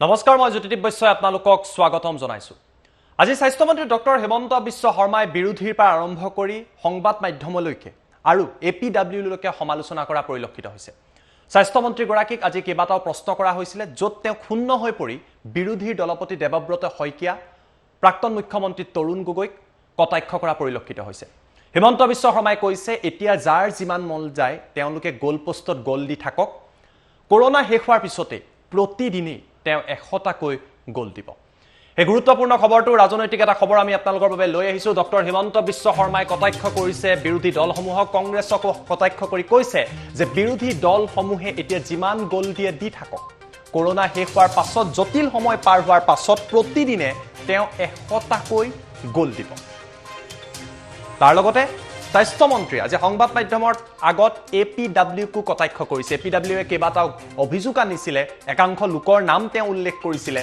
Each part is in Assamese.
নমস্কাৰ মই জ্যোতিদীপ বৈশ্যই আপোনালোকক স্বাগতম জনাইছো। আজি স্বাস্থ্যমন্ত্ৰী ডক্টৰ হিমন্ত বিশ্ব শৰ্মাই বিৰোধীৰ পৰা আৰম্ভ কৰি সংবাদ মাধ্যমলৈকে আৰু এপিডব্লিউলৈকে সমালোচনা কৰা পৰিলক্ষিত হৈছে। স্বাস্থ্যমন্ত্ৰীগৰাকীক আজি কেইবাটাও প্ৰশ্ন কৰা হৈছিল, য'ত তেওঁ ক্ষুণ্ণ হৈ পৰি বিৰোধীৰ দলপতি দেৱব্ৰত শইকীয়া, প্ৰাক্তন মুখ্যমন্ত্ৰী তৰুণ গগৈক কটাক্ষ কৰা পৰিলক্ষিত হৈছে। হিমন্ত বিশ্ব শৰ্মাই কৈছে, এতিয়া যাৰ যিমান মন যায় তেওঁলোকে গোল পোষ্টত গোল দি থাকক। কৰোনা শেষ হোৱাৰ পিছতে প্ৰতিদিনেই তেওঁ 100টাকৈ গোল দিব। এই গুৰুত্বপূৰ্ণ খবৰটো ৰাজনৈতিক এটা খবৰ আমি আপোনালোকৰ বাবে লৈ আহিছো। ডক্টৰ হিমন্ত বিশ্ব শৰ্মাই কটাক্ষ কৰিছে বিৰোধী দলসমূহক, কংগ্ৰেছকো কটাক্ষ কৰি কৈছে যে বিৰোধী দলসমূহে এতিয়া যিমান গোল দিয়ে দি থাকক। কৰোনা শেষ হোৱাৰ পাছত, জটিল সময় পাৰ হোৱাৰ পাছত প্ৰতিদিনে তেওঁ 100টাকৈ গোল দিব। তাৰ লগতে স্বাস্থ্যমন্ত্ৰী আজি সংবাদ মাধ্যমৰ আগত এপিডব্লিউকো কটাক্ষ কৰিছে। এপিডব্লিউৱে কেইবাটাও অভিযোগ আনিছিলে, একাংশ লোকৰ নাম তেওঁ উল্লেখ কৰিছিলে।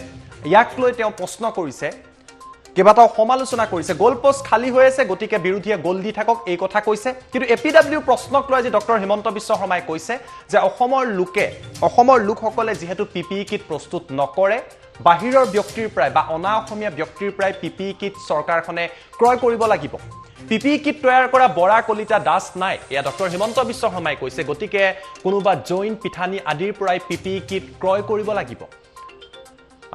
ইয়াক লৈ তেওঁ প্ৰশ্ন কৰিছে, কেইবাটাও সমালোচনা কৰিছে। গোল পোষ্ট খালী হৈ আছে, গতিকে বিৰোধীয়ে গোল দি থাকক এই কথা কৈছে। কিন্তু এপিডব্লিউ প্ৰশ্নক লৈ আজি ডক্টৰ হিমন্ত বিশ্ব শৰ্মাই কৈছে যে অসমৰ লোকসকলে যিহেতু পিপিই কিট প্ৰস্তুত নকৰে, বাহিৰৰ ব্যক্তিৰ পৰাই বা অনা অসমীয়া ব্যক্তিৰ পৰাই পিপিই কিট চৰকাৰখনে ক্ৰয় কৰিব লাগিব। পিপিই কিট তৈয়াৰ কৰা বৰা কলিতা দাস নাই, এয়া ডক্টৰ হিমন্ত বিশ্ব শৰ্মাই কৈছে। গতিকে কোনোবা জৈন পিঠানী আদিৰ পৰাই পিপিই কিট ক্ৰয় কৰিব লাগিব।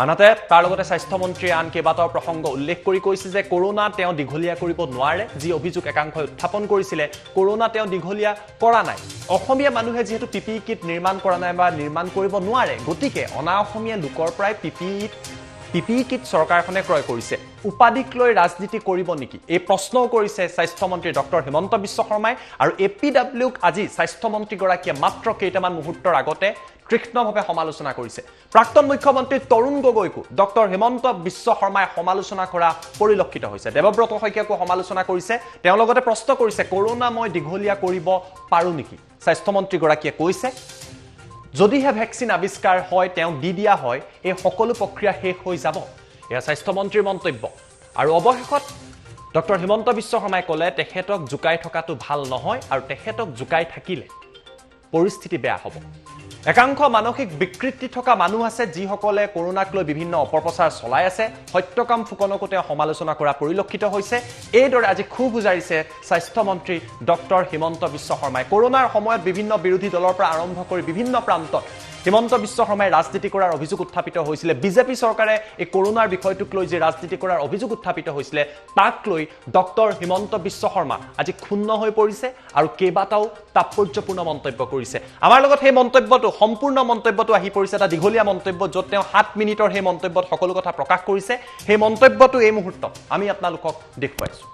আনহাতে তাৰ লগতে স্বাস্থ্যমন্ত্ৰীয়ে আন কেইবাটাও প্ৰসংগ উল্লেখ কৰি কৈছে যে কৰোনা তেওঁ দীঘলীয়া কৰিব নোৱাৰে। যি অভিযোগ একাংশই উত্থাপন কৰিছিলে, কৰোনা তেওঁ দীঘলীয়া কৰা নাই। অসমীয়া মানুহে যিহেতু পিপিই কিট নিৰ্মাণ কৰা নাই বা নিৰ্মাণ কৰিব নোৱাৰে, গতিকে অনা অসমীয়া লোকৰ পৰাই পিপিই কিট চৰকাৰখনে ক্ৰয় কৰিছে। উপাধিক লৈ ৰাজনীতি কৰিব নেকি, এই প্ৰশ্নও কৰিছে স্বাস্থ্যমন্ত্ৰী ডক্টৰ হিমন্ত বিশ্ব শৰ্মাই। আৰু এপিডব্লিউক আজি স্বাস্থ্যমন্ত্ৰীগৰাকীয়ে মাত্ৰ কেইটামান মুহূৰ্তৰ আগতে তীক্ষ্ণভাৱে সমালোচনা কৰিছে। প্ৰাক্তন মুখ্যমন্ত্ৰী তৰুণ গগৈকো ডক্টৰ হিমন্ত বিশ্ব শৰ্মাই সমালোচনা কৰা পৰিলক্ষিত হৈছে। দেৱব্ৰত শইকীয়াকো সমালোচনা কৰিছে। তেওঁ লগতে প্ৰশ্ন কৰিছে, কৰোনা মই দীঘলীয়া কৰিব পাৰোঁ নেকি। স্বাস্থ্যমন্ত্ৰীগৰাকীয়ে কৈছে, যদিহে ভেকচিন আৱিষ্কাৰ হয়, তেওঁ দি দিয়া হয়, এই সকলো প্ৰক্ৰিয়া শেষ হৈ যাব। এয়া স্বাস্থ্যমন্ত্ৰীৰ মন্তব্য। আৰু অৱশেষত ডক্টৰ হিমন্ত বিশ্ব শৰ্মাই ক'লে, তেখেতক জোকাই থকাটো ভাল নহয় আৰু তেখেতক জোকাই থাকিলে পৰিস্থিতি বেয়া হ'ব। একাংশ মানসিক বিকৃতি থকা মানুহ আছে, যিসকলে কৰোনাক লৈ বিভিন্ন অপপ্ৰচাৰ চলাই আছে। সত্যকাম ফুকনকো তেওঁ সমালোচনা কৰা পৰিলক্ষিত হৈছে। এইদৰে আজি ক্ষোভ উজাৰিছে স্বাস্থ্যমন্ত্ৰী ডক্টৰ হিমন্ত বিশ্ব শৰ্মাই। কৰোনাৰ সময়ত বিভিন্ন বিৰোধী দলৰ পৰা আৰম্ভ কৰি বিভিন্ন প্ৰান্তত হিমন্ত বিশ্ব শৰ্মাই ৰাজনীতি কৰাৰ অভিযোগ উত্থাপিত হৈছিলে। বিজেপি চৰকাৰে এই কৰোনাৰ বিষয়টোক লৈ যে ৰাজনীতি কৰাৰ অভিযোগ উত্থাপিত হৈছিলে, তাক লৈ ডক্টৰ হিমন্ত বিশ্ব শৰ্মা আজি ক্ষুণ্ণ হৈ পৰিছে আৰু কেইবাটাও তাৎপৰ্যপূৰ্ণ মন্তব্য কৰিছে। আমাৰ লগত সেই মন্তব্যটো, সম্পূৰ্ণ মন্তব্যটো আহি পৰিছে, এটা দীঘলীয়া মন্তব্য, য'ত তেওঁ 7 মিনিটৰ সেই মন্তব্যত সকলো কথা প্ৰকাশ কৰিছে। সেই মন্তব্যটো এই মুহূৰ্তত আমি আপোনালোকক দেখুৱাইছোঁ।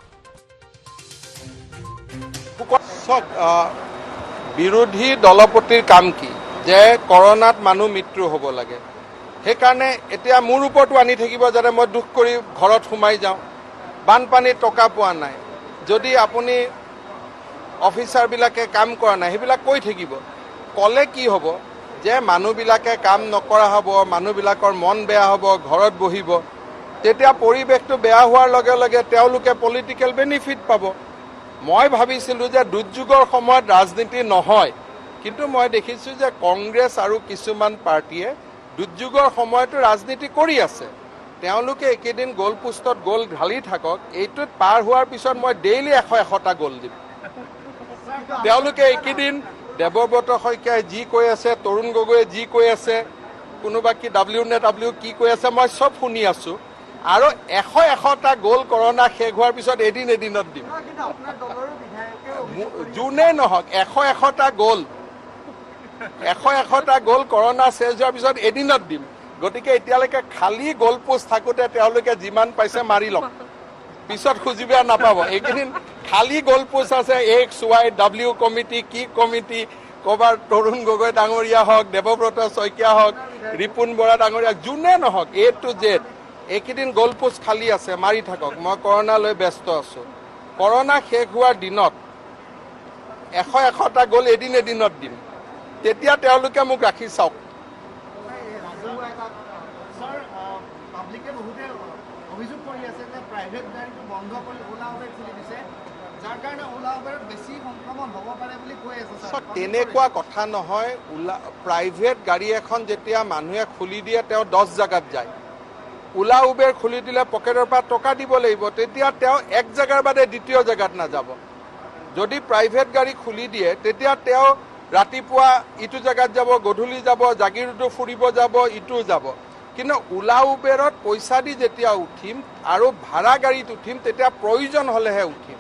বিৰোধী দলপতিৰ কাম কি যে কৰোনাত মানুহ মৃত্যু হ'ব লাগে, সেইকাৰণে এতিয়া মোৰ ওপৰতো আনি থাকিব যাতে মই দুখ কৰি ঘৰত সোমাই যাওঁ। বানপানীত টকা পোৱা নাই, যদি আপুনি অফিচাৰবিলাকে কাম কৰা নাই, সেইবিলাক কৈ থাকিব। ক'লে কি হ'ব যে মানুহবিলাকে কাম নকৰা হ'ব, মানুহবিলাকৰ মন বেয়া হ'ব, ঘৰত বহিব। তেতিয়া পৰিৱেশটো বেয়া হোৱাৰ লগে লগে তেওঁলোকে পলিটিকেল বেনিফিট পাব। মই ভাবিছিলোঁ যে দুৰ্যোগৰ সময়ত ৰাজনীতি নহয়, কিন্তু মই দেখিছোঁ যে কংগ্ৰেছ আৰু কিছুমান পাৰ্টীয়ে দুৰ্যোগৰ সময়তো ৰাজনীতি কৰি আছে। তেওঁলোকে এইকেইদিন গোল পোষ্টত গোল ঢালি থাকক, এইটোত পাৰ হোৱাৰ পিছত মই ডেইলি 100টা গোল দিম। তেওঁলোকে এইকেইদিন দেৱব্ৰত শইকীয়াই যি কৈ আছে, তৰুণ গগৈয়ে যি কৈ আছে, কোনোবা কি ডাব্লিউ কি কৈ আছে, মই চব শুনি আছোঁ। আৰু 100টা গোল কৰোনা শেষ হোৱাৰ পিছত এদিনত দিম। যোনে নহওক 100টা গোল, 100টা গোল কৰোনা শেষ হোৱাৰ পিছত এদিনত দিম। গতিকে এতিয়ালৈকে খালী গোল পোষ্ট থাকোঁতে তেওঁলোকে যিমান পাইছে মাৰি লওক, পিছত খুজিব নাপাব। এইকেইদিন খালী গোল পোষ্ট আছে, XYW কমিটি, কি কমিটি, ক'ৰবাৰ তৰুণ গগৈ ডাঙৰীয়া হওক, দেৱব্ৰত শইকীয়া হওক, ৰিপুণ বৰা ডাঙৰীয়া, যোনে নহওক A to Z, এইকেইদিন গোল পোষ্ট খালী আছে, মাৰি থাকক। মই কৰোনা লৈ ব্যস্ত আছোঁ। কৰোনা শেষ হোৱাৰ দিনত 100টা গোল এদিনত দিম, তেতিয়া তেওঁলোকে মোক ৰাখি চাওক। যাৰ কাৰণে ওলা উবেৰত বেছি সংক্ৰমণ হ'ব পাৰে বুলি কৈ আছে স্যাৰ তেনেকুৱা কথা নহয় প্ৰাইভেট গাড়ী এখন যেতিয়া মানুহে খুলি দিয়ে তেওঁ 10 জাগাত যায় ওলা উবেৰ খুলি দিলে পকেটৰ পৰা টকা দিব লাগিব তেতিয়া তেওঁ এক জাগাৰ বাদে দ্বিতীয় জাগাত নাযাব যদি প্ৰাইভেট গাড়ী খুলি দিয়ে তেতিয়া তেওঁ ৰাতিপুৱা ইটো জাগাত যাব গধূলি যাব জাগিৰোডো ফুৰিব যাব ইটো যাব কিন্তু ওলা উবেৰত পইচা দি যেতিয়া উঠিম আৰু ভাড়া গাড়ীত উঠিম তেতিয়া প্ৰয়োজন হ'লেহে উঠিম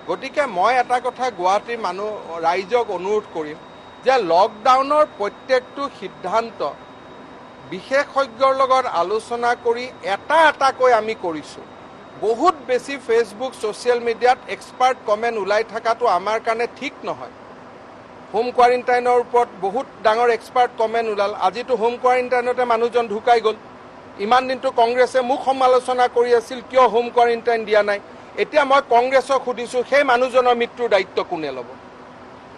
গতিকে মই এটা কথা গুৱাহাটীৰ মানুহ ৰাইজক অনুৰোধ কৰিম যে লকডাউনৰ প্ৰত্যেকটো সিদ্ধান্ত বিশেষজ্ঞৰ লগত আলোচনা কৰি এটাকৈ আমি কৰিছোঁ বহুত বেছি ফেচবুক ছ'চিয়েল মিডিয়াত এক্সপাৰ্ট কমেণ্ট ওলাই থকাটো আমাৰ কাৰণে ঠিক নহয় হোম কোৱাৰেণ্টাইনৰ ওপৰত বহুত ডাঙৰ এক্সপাৰ্ট কমেণ্ট ওলাল আজিতো হোম কোৱাৰেণ্টাইনতে মানুহজন ঢুকাই গ'ল ইমান দিনটো কংগ্ৰেছে মোক সমালোচনা কৰি আছিল কিয় হোম কোৱাৰেণ্টাইন দিয়া নাই এতিয়া মই কংগ্ৰেছক সুধিছোঁ সেই মানুহজনৰ মৃত্যুৰ দায়িত্ব কোনে ল'ব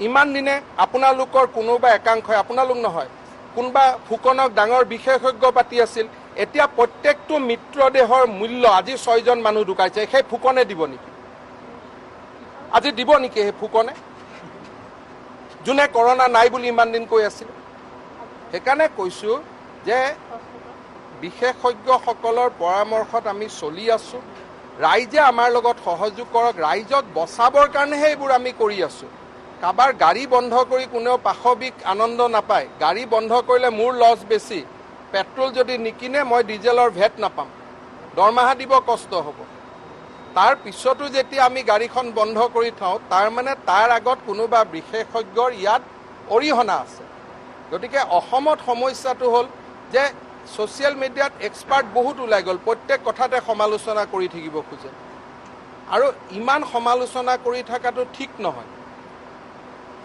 ইমান দিনে আপোনালোকৰ কোনোবা একাংশই আপোনালোক নহয় কোনোবা ফুকনক ডাঙৰ বিশেষজ্ঞ পাতি আছিল এতিয়া প্ৰত্যেকটো মৃতদেহৰ মূল্য আজি 6জন মানুহ ঢুকাইছে সেই ফুকনে দিব নেকি আজি দিব নেকি সেই ফুকনে যোনে কৰোনা নাই বুলি ইমান দিন কৈ আছিল সেইকাৰণে কৈছোঁ যে বিশেষজ্ঞসকলৰ পৰামৰ্শত আমি চলি আছোঁ ৰাইজে আমাৰ লগত সহযোগ কৰক ৰাইজক বচাবৰ কাৰণেহে এইবোৰ আমি কৰি আছোঁ কাবাৰ গাড়ী বন্ধ কৰি কোনেও পাশবিক আনন্দ নাপায় গাড়ী বন্ধ কৰিলে মোৰ লছ বেছি পেট্ৰল যদি নিকিনে মই ডিজেলৰ ভেট নাপাম দৰমহা দিব কষ্ট হ'ব তাৰ পিছতো যেতিয়া আমি গাড়ীখন বন্ধ কৰি থওঁ তাৰ মানে তাৰ আগত কোনোবা বিশেষজ্ঞৰ ইয়াত অৰিহণা আছে গতিকে অসমত সমস্যাটো হ'ল যে ছ'চিয়েল মিডিয়াত এক্সপাৰ্ট বহুত ওলাই গ'ল প্ৰত্যেক কথাতে সমালোচনা কৰি থাকিব খোজে আৰু ইমান সমালোচনা কৰি থকাটো ঠিক নহয়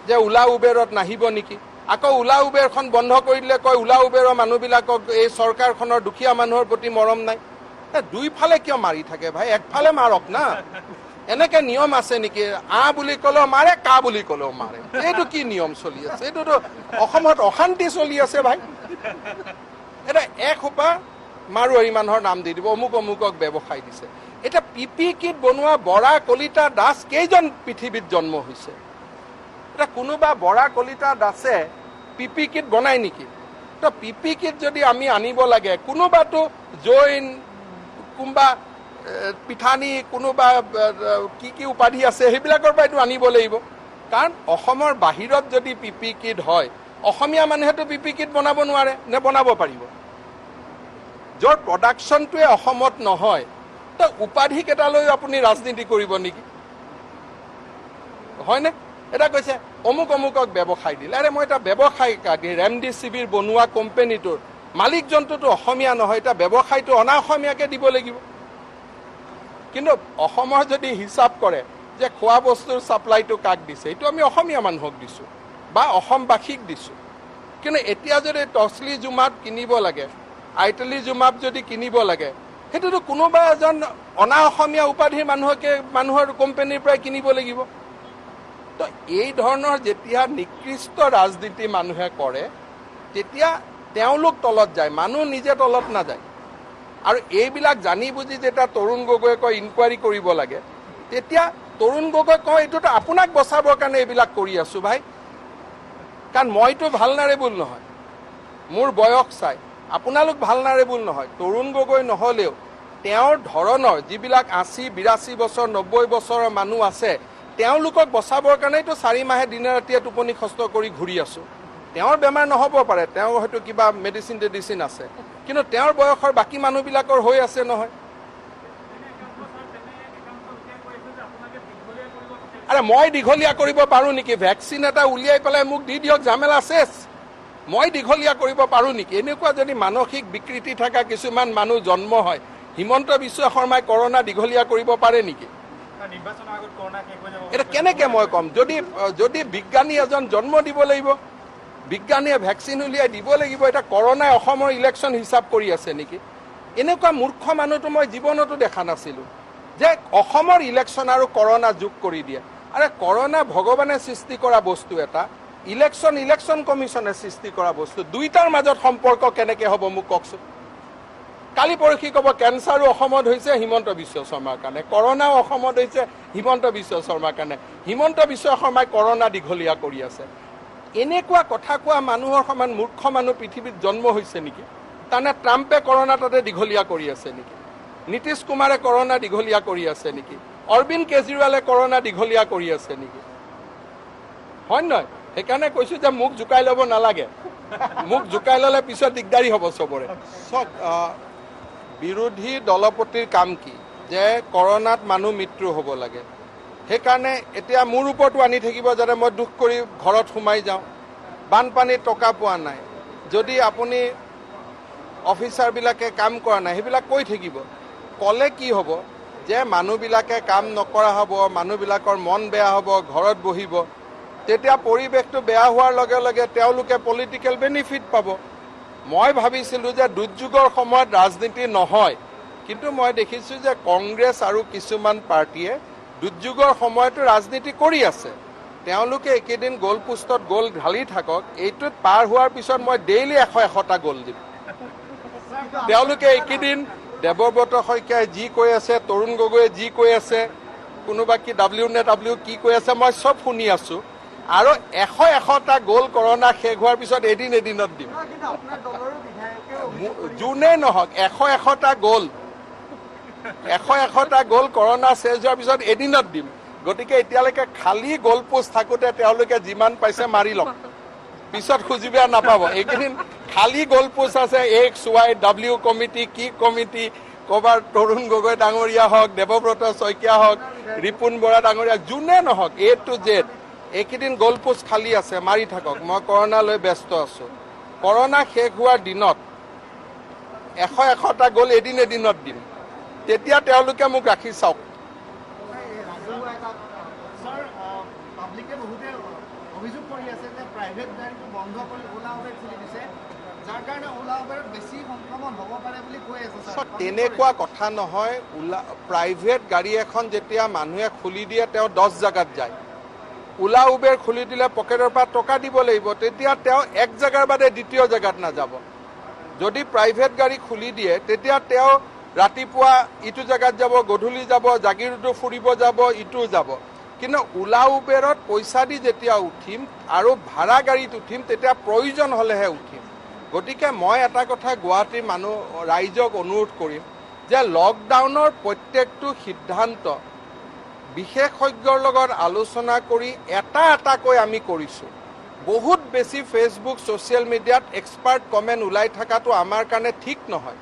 যে ওলা উবেৰত নাহিব নেকি আকৌ ওলা উবেৰখন বন্ধ কৰি দিলে কয় ওলা উবেৰৰ মানুহবিলাকক এই চৰকাৰখনৰ দুখীয়া মানুহৰ প্ৰতি মৰম নাই দুইফালে কিয় মাৰি থাকে ভাই একফালে মাৰক না এনেকে নিয়ম আছে নেকি বুলি ক'লেও মাৰে কা বুলি ক'লেও মাৰে এইটো কি নিয়ম চলি আছে এইটোতো অসমত অশান্তি চলি আছে ভাই এটা এসোপা মাৰোৱাৰী মানুহৰ নাম দি দিব অমুকক ব্যৱসায় দিছে এটা পিপি কিট বনোৱা বৰা কলিতা দাস কেইজন পৃথিৱীত জন্ম হৈছে এটা কোনোবা বৰা কলিতা দাসে পিপি কিট বনায় নেকি তো পিপি কিট যদি আমি আনিব লাগে কোনোবাতো জৈন কোনোবা পিঠানী কোনোবা কি উপাধি আছে সেইবিলাকৰ পৰাইতো আনিব লাগিব কাৰণ অসমৰ বাহিৰত যদি পিপি কিট হয় অসমীয়া মানুহেতো পিপি কিট বনাব নোৱাৰে নে বনাব পাৰিব য'ৰ প্ৰডাকশ্যনটোৱে অসমত নহয় তো উপাধি কেইটালৈ আপুনি ৰাজনীতি কৰিব নেকি হয়নে এটা কৈছে অমুকক ব্যৱসায় দিলে আৰে মই এটা ব্যৱসায় ৰেমডিচিভিৰ বনোৱা কোম্পানীটোৰ মালিকজনটোতো অসমীয়া নহয় এটা ব্যৱসায়টো অনা অসমীয়াকে দিব লাগিব কিন্তু অসমৰ যদি হিচাপ কৰে যে খোৱা বস্তুৰ ছাপ্লাইটো কাক দিছে এইটো আমি অসমীয়া মানুহক দিছোঁ বা অসমবাসীক দিছোঁ কিন্তু এতিয়া যদি টচলি জুমাত কিনিব লাগে আইটলি জুমাপ যদি কিনিব লাগে সেইটোতো কোনোবা এজন অনা অসমীয়া উপাধিৰ মানুহৰ কোম্পানীৰ পৰাই কিনিব লাগিব তো এই ধৰণৰ যেতিয়া নিকৃষ্ট ৰাজনীতি মানুহে কৰে তেতিয়া তেওঁলোক তলত যায় মানুহ নিজে তলত নাযায় আৰু এইবিলাক জানি বুজি যেতিয়া তৰুণ গগৈয়ে কয় ইনকুৱাৰী কৰিব লাগে তেতিয়া তৰুণ গগৈ কয় এইটোতো আপোনাক বচাবৰ কাৰণে এইবিলাক কৰি আছোঁ ভাই কাৰণ মইতো ভাল নাৰেবুল নহয় মোৰ বয়স চাই আপোনালোক ভাল নাৰেবুল নহয় তৰুণ গগৈ নহ'লেও তেওঁৰ ধৰণৰ যিবিলাক 80-82 বছৰ 90 বছৰৰ মানুহ আছে তেওঁলোকক বচাবৰ কাৰণেতো 4 মাহে দিনে ৰাতিয়ে টোপনি খস্ত কৰি ঘূৰি আছোঁ তেওঁৰ বেমাৰ নহ'ব পাৰে তেওঁ হয়তো কিবা মেডিচিন আছে কিন্তু তেওঁৰ বয়সৰ বাকী মানুহবিলাকৰ হৈ আছে নহয় আৰে মই দীঘলীয়া কৰিব পাৰোঁ নেকি ভেকচিন এটা উলিয়াই পেলাই মোক দি দিয়ক ঝামেলা শেষ মই দীঘলীয়া কৰিব পাৰোঁ নেকি এনেকুৱা যদি মানসিক বিকৃতি থকা কিছুমান মানুহ জন্ম হয় হিমন্ত বিশ্ব শৰ্মাই কৰোনা দীঘলীয়া কৰিব পাৰে নেকি এটা কেনেকৈ মই ক'ম যদি বিজ্ঞানী এজন জন্ম দিব লাগিব বিজ্ঞানীয়ে ভেকচিন উলিয়াই দিব লাগিব এটা কৰোনাই অসমৰ ইলেকশ্যন হিচাপ কৰি আছে নেকি এনেকুৱা মূৰ্খ মানুহটো মই জীৱনতো দেখা নাছিলোঁ যে অসমৰ ইলেকশ্যন আৰু কৰোনা যোগ কৰি দিয়ে আৰে কৰোনা ভগৱানে সৃষ্টি কৰা বস্তু এটা ইলেকশ্যন কমিশ্যনে সৃষ্টি কৰা বস্তু দুইটাৰ মাজত সম্পৰ্ক কেনেকৈ হ'ব মোক কওকচোন কালি পৰহি ক'ব কেঞ্চাৰো অসমত হৈছে হিমন্ত বিশ্ব শৰ্মাৰ কাৰণে, কৰোণাও অসমত হৈছে হিমন্ত বিশ্ব শৰ্মাৰ কাৰণে। হিমন্ত বিশ্ব শৰ্মাই কৰোণা দীঘলীয়া কৰি আছে। এনেকুৱা কথা কোৱা মানুহৰ সমান মূৰ্খ মানুহ পৃথিৱীত জন্ম হৈছে নেকি? তাৰমানে ট্ৰাম্পে কৰোণা তাতে দীঘলীয়া কৰি আছে নেকি? নীতিশ কুমাৰে কৰোণা দীঘলীয়া কৰি আছে নেকি? অৰবিন্দ কেজৰিৱালে কৰোণা দীঘলীয়া কৰি আছে নেকি? হয় নহয়? সেইকাৰণে কৈছোঁ যে মুখ জোকাই ল'ব নালাগে। মুখ জোকাই ল'লে পিছত দিগদাৰী হ'ব চবৰে। চাওক, বিৰোধী দলপতিৰ কাম কি? যে কৰোণাত মানুহ মৃত্যু হ'ব লাগে। সেইকাৰণে এতিয়া মোৰ ওপৰতো আনি থাকিব যাতে মই দুখ কৰি ঘৰত সোমাই যাওঁ। বানপানীত টকা পোৱা নাই, যদি আপুনি অফিচাৰবিলাকে কাম কৰা নাই, সেইবিলাক কৈ থাকিব। ক'লে কি হ'ব? যে মানুহবিলাকে কাম নকৰা হ'ব, মানুহবিলাকৰ মন বেয়া হ'ব, ঘৰত বহিব। তেতিয়া পৰিৱেশটো বেয়া হোৱাৰ লগে লগে তেওঁলোকে পলিটিকেল বেনিফিট পাব। মই ভাবিছিলোঁ যে দুৰ্যোগৰ সময়ত ৰাজনীতি নহয়, কিন্তু মই দেখিছোঁ যে কংগ্ৰেছ আৰু কিছুমান পাৰ্টীয়ে দুৰ্যোগৰ সময়তো ৰাজনীতি কৰি আছে। তেওঁলোকে এইকেইদিন গ'ল পোষ্টত গ'ল ঢালি থাকক, এইটোত পাৰ হোৱাৰ পিছত মই ডেইলি 100টা গ'ল দিম। তেওঁলোকে এইকেইদিন দেৱব্ৰত শইকীয়াই যি কৈ আছে, তৰুণ গগৈয়ে যি কৈ আছে, কোনোবা কি ডাব্লিউ কি কৈ আছে, মই চব শুনি আছোঁ। আৰু 100টা গ'ল কৰোণা শেষ হোৱাৰ পিছত এদিনত দিম। যোনে নহওক 100টা গ'ল, 100টা গ'ল কৰোণা শেষ হোৱাৰ পিছত এদিনত দিম। গতিকে এতিয়ালৈকে খালী গ'ল পোষ্ট থাকোঁতে তেওঁলোকে যিমান পাইছে মাৰি লওক, পিছত খুজিব নাপাব। এইকেইদিন খালী গ'ল পোষ্ট আছে, XYW কমিটি, কি কমিটি, ক'ৰবাৰ তৰুণ গগৈ ডাঙৰীয়া হওক, দেৱব্ৰত শইকীয়া হওক, ৰিপুণ বৰা ডাঙৰীয়া, যোনে নহওক A to Z, এইকেইদিন গ'ল পোষ্ট খালী আছে, মাৰি থাকক। মই কৰোণা লৈ ব্যস্ত আছোঁ। কৰোণা শেষ হোৱাৰ দিনত 100টা গ'ল এদিনত দিম, তেতিয়া তেওঁলোকে মোক ৰাখি চাওক। পাব্লিকে বহুতে অভিযোগ কৰি আছে যে প্ৰাইভেট গাড়ীটো বন্ধ কৰি ওলা উবেৰ খুলি দিছে, যাৰ কাৰণে ওলা উবেৰত বেছি সংক্ৰমণ হ'ব পাৰে বুলি কৈ আছে। তেনেকুৱা কথা নহয়। প্ৰাইভেট গাড়ী এখন যেতিয়া মানুহে খুলি দিয়ে, তেওঁ 10 জেগাত যায়। ওলা উবেৰ খুলি দিলে পকেটৰ পৰা টকা দিব লাগিব, তেতিয়া তেওঁ এক জেগাৰ বাদে দ্বিতীয় জেগাত নাযাব। যদি প্ৰাইভেট গাড়ী খুলি দিয়ে, তেতিয়া তেওঁ ৰাতিপুৱা ইটো জেগাত যাব, গধূলি যাব, জাগিৰোডো ফুৰিব যাব, ইটো যাব। কিন্তু ওলা উবেৰত পইচা দি যেতিয়া উঠিম আৰু ভাড়া গাড়ীত উঠিম, তেতিয়া প্ৰয়োজন হ'লেহে উঠিম। গতিকে মই এটা কথা গুৱাহাটীৰ ৰাইজক অনুৰোধ কৰিম যে লকডাউনৰ প্ৰত্যেকটো সিদ্ধান্ত বিশেষজ্ঞৰ লগত আলোচনা কৰি এটাকৈ আমি কৰিছোঁ। বহুত বেছি ফেচবুক ছ'চিয়েল মিডিয়াত এক্সপাৰ্ট কমেণ্ট ওলাই থকাটো আমাৰ কাৰণে ঠিক নহয়।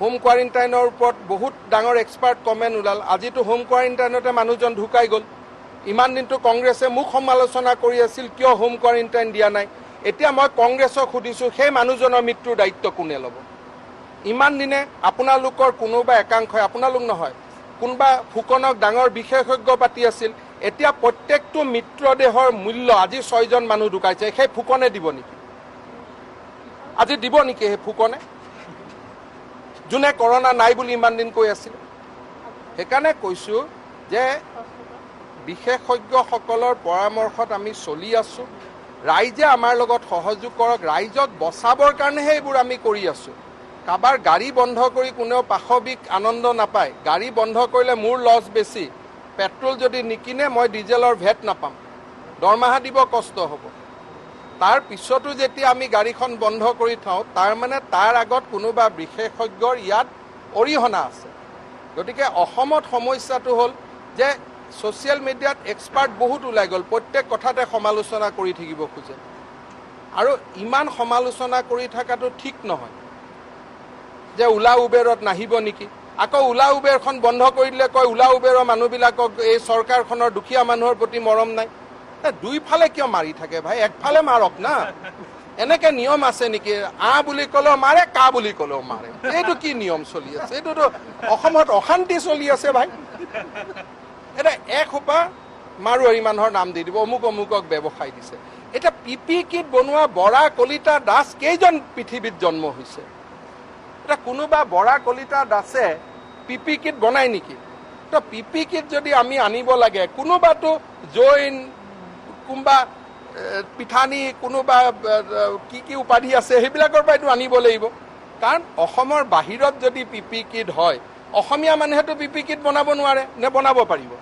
হোম কোৱাৰেণ্টাইনৰ ওপৰত বহুত ডাঙৰ এক্সপাৰ্ট কমেণ্ট ওলাল। আজিতো হোম কোৱাৰেণ্টাইনতে মানুহজন ঢুকাই গ'ল। ইমান দিনটো কংগ্ৰেছে মোক সমালোচনা কৰি আছিল, কিয় হোম কোৱাৰেণ্টাইন দিয়া নাই। এতিয়া মই কংগ্ৰেছক সুধিছোঁ, সেই মানুহজনৰ মৃত্যুৰ দায়িত্ব কোনে ল'ব? ইমান দিনে আপোনালোকৰ কোনোবা একাংশই, আপোনালোক নহয়, কোনোবা ফুকনক ডাঙৰ বিশেষজ্ঞ পাতি আছিল। এতিয়া প্ৰত্যেকটো মৃতদেহৰ মূল্য, আজি 6জন মানুহ ঢুকাইছে, সেই ফুকনে দিব নেকি? আজি দিব নেকি সেই ফুকনে, যোনে কৰোণা নাই বুলি ইমান দিন কৈ আছিল? সেইকাৰণে কৈছোঁ যে বিশেষজ্ঞসকলৰ পৰামৰ্শত আমি চলি আছোঁ। ৰাইজে আমাৰ লগত সহযোগ কৰক। ৰাইজক বচাবৰ কাৰণেহে এইবোৰ আমি কৰি আছোঁ। কাৰোবাৰ গাড়ী বন্ধ কৰি কোনেও পাশবিক আনন্দ নাপায়। গাড়ী বন্ধ কৰিলে মোৰ লছ বেছি। পেট্ৰল যদি নিকিনে মই ডিজেলৰ ভেট নাপাম, দৰমহা দিব কষ্ট হ'ব। তাৰ পিছতো যেতিয়া আমি গাড়ীখন বন্ধ কৰি থওঁ, তাৰ আগত কোনোবা বিশেষজ্ঞৰ ইয়াত অৰিহণা আছে। গতিকে অসমত সমস্যাটো হ'ল যে ছ'চিয়েল মিডিয়াত এক্সপাৰ্ট বহুত ওলাই গ'ল, প্ৰত্যেক কথাতে সমালোচনা কৰি থাকিব খোজে। আৰু ইমান সমালোচনা কৰি থকাটো ঠিক নহয়। যে ওলা উবেৰত নাহিব নেকি, আকৌ ওলা উবেৰখন বন্ধ কৰি দিলে কয় ওলা উবেৰৰ মানুহবিলাকক এই চৰকাৰখনৰ দুখীয়া মানুহৰ প্ৰতি মৰম নাই। দুইফালে কিয় মাৰি থাকে ভাই, একফালে মাৰক না। এনেকে নিয়ম আছে নেকি? বুলি ক'লেও মাৰে, বুলি ক'লেও মাৰে। এইটো কি নিয়ম চলি আছে? এইটোতো অসমত অশান্তি চলি আছে ভাই। এটা এসোপা মাৰোৱাৰী মানুহৰ নাম দি দিব, অমুকক ব্যৱসায় দিছে। এতিয়া পিপি কিট বনোৱা বৰা, কলিতা, দাস কেইজন পৃথিৱীত জন্ম হৈছে? এতিয়া কোনোবা বৰা, কলিতা দাসে পিপি কিট বনাই নেকি? তো পিপি কিট যদি আমি আনিব লাগে, কোনোবাতো জৈন, কোনোবা পিঠানী, কোনোবা কি উপাধি আছে, সেইবিলাকৰ পৰাইতো আনিব লাগিব। কাৰণ অসমৰ বাহিৰত যদি পিপি কিট হয় অসমীয়া মানুহেতো পিপি কিট বনাব নোৱাৰে নে বনাব পাৰিব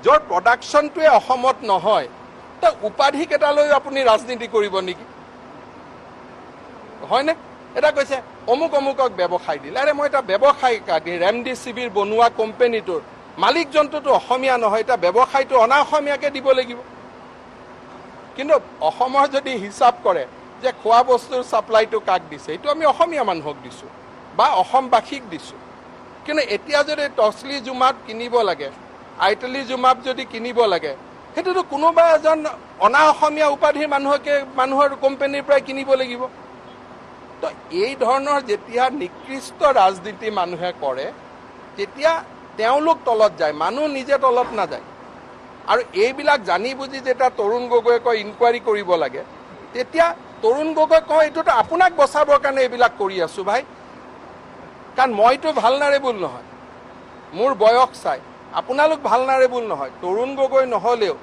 য'ৰ প্ৰডাকশ্যনটোৱে অসমত নহয় তো উপাধি কেইটালৈ আপুনি ৰাজনীতি কৰিব নেকি হয়নে এটা কৈছে অমুক অমুকক ব্যৱসায় দিলে আৰে মই এটা ব্যৱসায় ৰেমডিচিভিৰ বনোৱা কোম্পানীটোৰ মালিকজনটোতো অসমীয়া নহয় এটা ব্যৱসায়টো অনা অসমীয়াকে দিব লাগিব কিন্তু অসমৰ যদি হিচাপ কৰে যে খোৱা বস্তুৰ ছাপ্লাইটো কাক দিছে এইটো আমি অসমীয়া মানুহক দিছোঁ বা অসমবাসীক দিছোঁ কিন্তু এতিয়া যদি টছলি জুমাত কিনিব লাগে আইটলি জুমাত যদি কিনিব লাগে সেইটোতো কোনোবা এজন অনা অসমীয়া উপাধিৰ মানুহৰ কোম্পানীৰ পৰাই কিনিব লাগিব তো এই ধৰণৰ যেতিয়া নিকৃষ্ট ৰাজনীতি মানুহে কৰে তেতিয়া তেওঁলোক তলত যায় মানুহ নিজে তলত নাযায় আৰু এইবিলাক জানি বুজি যেতিয়া তৰুণ গগৈয়ে কয় ইনকুৱাৰী কৰিব লাগে তেতিয়া তৰুণ গগৈ কয় এইটোতো আপোনাক বচাবৰ কাৰণে এইবিলাক কৰি আছোঁ ভাই কাৰণ মইতো ভাল নাৰেবুল নহয় মোৰ বয়স চাই আপোনালোক ভাল নাৰেবুল নহয় তৰুণ গগৈ নহ'লেও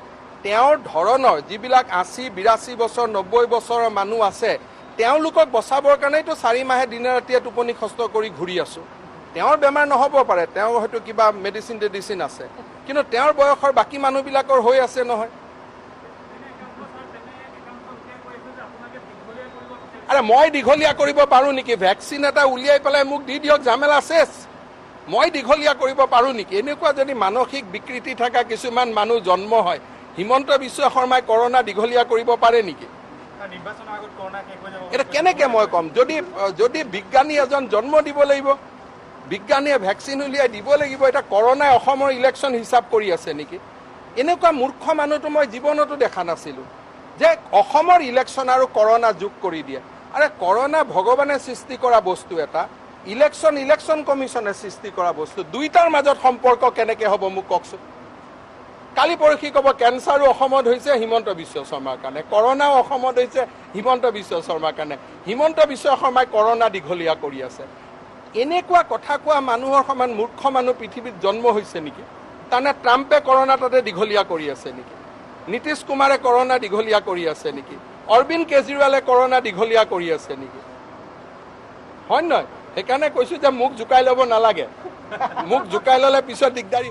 তেওঁৰ ধৰণৰ যিবিলাক ৮০-৮২ বছৰ ৯০ বছৰৰ মানুহ আছে তেওঁলোকক বচাবৰ কাৰণেতো 4 মাহে দিনে ৰাতিয়ে টোপনি খস্ত কৰি ঘূৰি আছোঁ তেওঁৰ বেমাৰ নহ'ব পাৰে তেওঁ হয়তো কিবা মেডিচিন আছে কিন্তু তেওঁৰ বয়সৰ বাকী মানুহবিলাকৰ হৈ আছে নহয় আৰে মই দীঘলীয়া কৰিব পাৰোঁ নেকি ভেকচিন এটা উলিয়াই পেলাই মোক দি দিয়ক জামেলা চেছ মই দীঘলীয়া কৰিব পাৰোঁ নেকি এনেকুৱা যদি মানসিক বিকৃতি থকা কিছুমান মানুহ জন্ম হয় হিমন্ত বিশ্ব শৰ্মাই কৰোণা দীঘলীয়া কৰিব পাৰে নেকি এটা কেনেকৈ মই ক'ম যদি বিজ্ঞানী এজন জন্ম দিব লাগিব বিজ্ঞানীয়ে ভেকচিন উলিয়াই দিব লাগিব এটা কৰোণাই অসমৰ ইলেকশ্যন হিচাপ কৰি আছে নেকি এনেকুৱা মূৰ্খ মানুহটো মই জীৱনতো দেখা নাছিলোঁ যে অসমৰ ইলেকশ্যন আৰু কৰোণা যোগ কৰি দিয়ে আৰে কৰোণা ভগৱানে সৃষ্টি কৰা বস্তু এটা ইলেকশ্যন কমিশ্যনে সৃষ্টি কৰা বস্তু দুইটাৰ মাজত সম্পৰ্ক কেনেকৈ হ'ব মোক কওকচোন কালি পৰহি ক'ব কেঞ্চাৰো অসমত হৈছে হিমন্ত বিশ্ব শৰ্মাৰ কাৰণে কৰোণাও অসমত হৈছে হিমন্ত বিশ্ব শৰ্মাৰ কাৰণে হিমন্ত বিশ্ব শৰ্মাই কৰোণা দীঘলীয়া কৰি আছে এনেকুৱা কথা কোৱা মানুহৰ সমান মূৰ্খ মানুহ পৃথিৱীত জন্ম হৈছে নেকি তাৰমানে ট্ৰাম্পে কৰোণা তাতে দীঘলীয়া কৰি আছে নেকি নীতিশ কুমাৰে কৰোণা দীঘলীয়া কৰি আছে নেকি অৰবিন্দ কেজৰিৱালে কৰোণা দীঘলীয়া কৰি আছে নেকি হয় নহয় সেইকাৰণে কৈছোঁ যে মোক জোকাই ল'ব নালাগে মোক জোকাই ল'লে পিছত দিগদাৰী